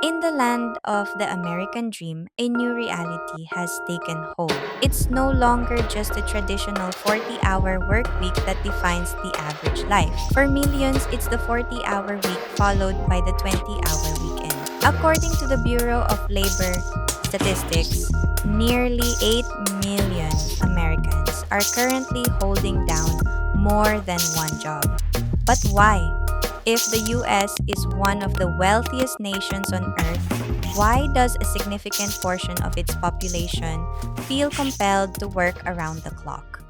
In the land of the American dream, a new reality has taken hold. It's no longer just a traditional 40-hour work week that defines the average life. For millions, it's the 40-hour week followed by the 20-hour weekend. According to the Bureau of Labor Statistics, nearly 8 million Americans are currently holding down more than one job. But why? If the US is one of the wealthiest nations on earth, why does a significant portion of its population feel compelled to work around the clock?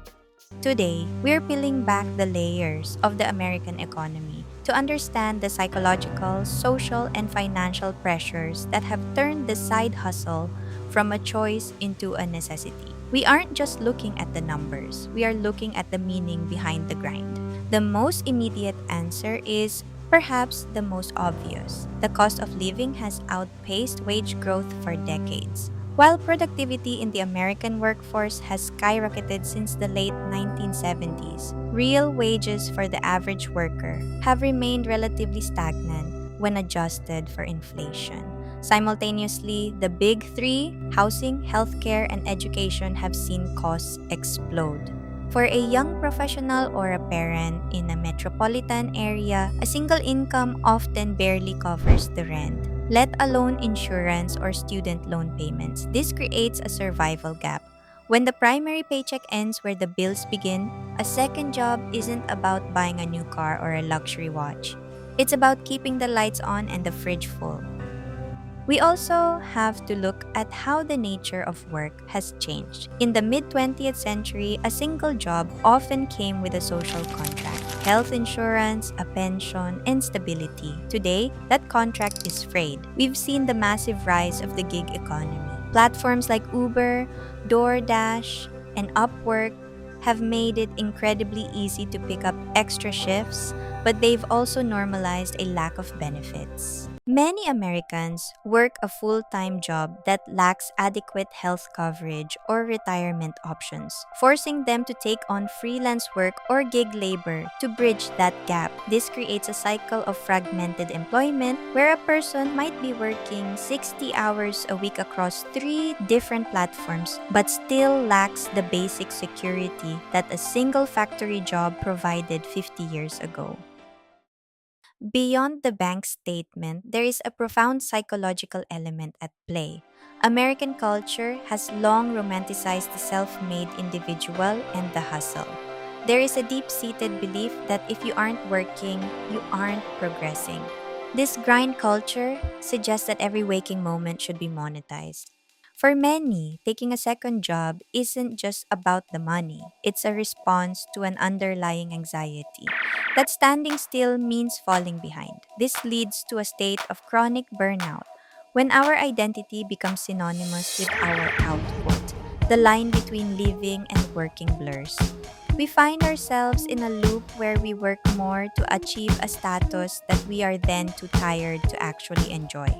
Today, we're peeling back the layers of the American economy to understand the psychological, social, and financial pressures that have turned the side hustle from a choice into a necessity. We aren't just looking at the numbers, we are looking at the meaning behind the grind. The most immediate answer is perhaps the most obvious. The cost of living has outpaced wage growth for decades. While productivity in the American workforce has skyrocketed since the late 1970s, real wages for the average worker have remained relatively stagnant when adjusted for inflation. Simultaneously, the big three housing, healthcare, and education have seen costs explode. For a young professional or a parent in a metropolitan area, a single income often barely covers the rent, let alone insurance or student loan payments. This creates a survival gap. When the primary paycheck ends where the bills begin, a second job isn't about buying a new car or a luxury watch. It's about keeping the lights on and the fridge full. We also have to look at how the nature of work has changed. In the mid 20th century, a single job often came with a social contract, health insurance, a pension, and stability. Today, that contract is frayed. We've seen the massive rise of the gig economy. Platforms like Uber, DoorDash, and Upwork have made it incredibly easy to pick up extra shifts, but they've also normalized a lack of benefits. Many Americans work a full time job that lacks adequate health coverage or retirement options, forcing them to take on freelance work or gig labor to bridge that gap. This creates a cycle of fragmented employment where a person might be working 60 hours a week across three different platforms but still lacks the basic security that a single factory job provided 50 years ago. Beyond the bank statement, there is a profound psychological element at play. American culture has long romanticized the self made individual and the hustle. There is a deep seated belief that if you aren't working, you aren't progressing. This grind culture suggests that every waking moment should be monetized. For many, taking a second job isn't just about the money, it's a response to an underlying anxiety that standing still means falling behind. This leads to a state of chronic burnout. When our identity becomes synonymous with our output, the line between living and working blurs. We find ourselves in a loop where we work more to achieve a status that we are then too tired to actually enjoy.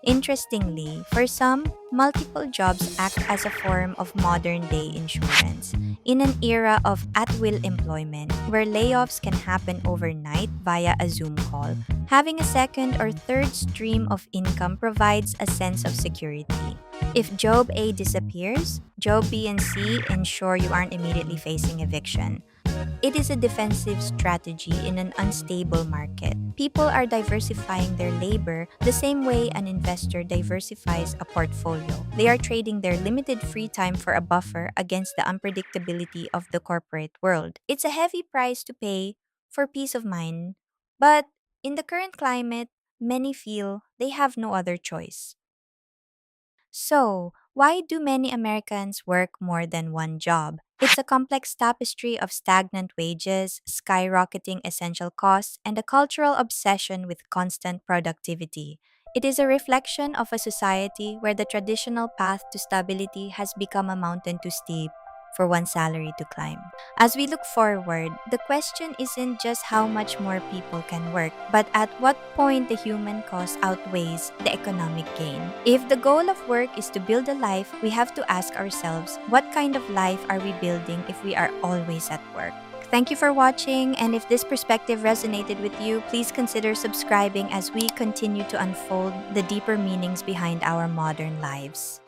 Interestingly, for some, multiple jobs act as a form of modern day insurance. In an era of at will employment, where layoffs can happen overnight via a Zoom call, having a second or third stream of income provides a sense of security. If Job A disappears, Job B and C ensure you aren't immediately facing eviction. It is a defensive strategy in an unstable market. People are diversifying their labor the same way an investor diversifies a portfolio. They are trading their limited free time for a buffer against the unpredictability of the corporate world. It's a heavy price to pay for peace of mind, but in the current climate, many feel they have no other choice. So, why do many Americans work more than one job? It's a complex tapestry of stagnant wages, skyrocketing essential costs, and a cultural obsession with constant productivity. It is a reflection of a society where the traditional path to stability has become a mountain too steep for one salary to climb. As we look forward, the question isn't just how much more people can work, but at what point the human cost outweighs the economic gain. If the goal of work is to build a life, we have to ask ourselves, what kind of life are we building if we are always at work? Thank you for watching, and if this perspective resonated with you, please consider subscribing as we continue to unfold the deeper meanings behind our modern lives.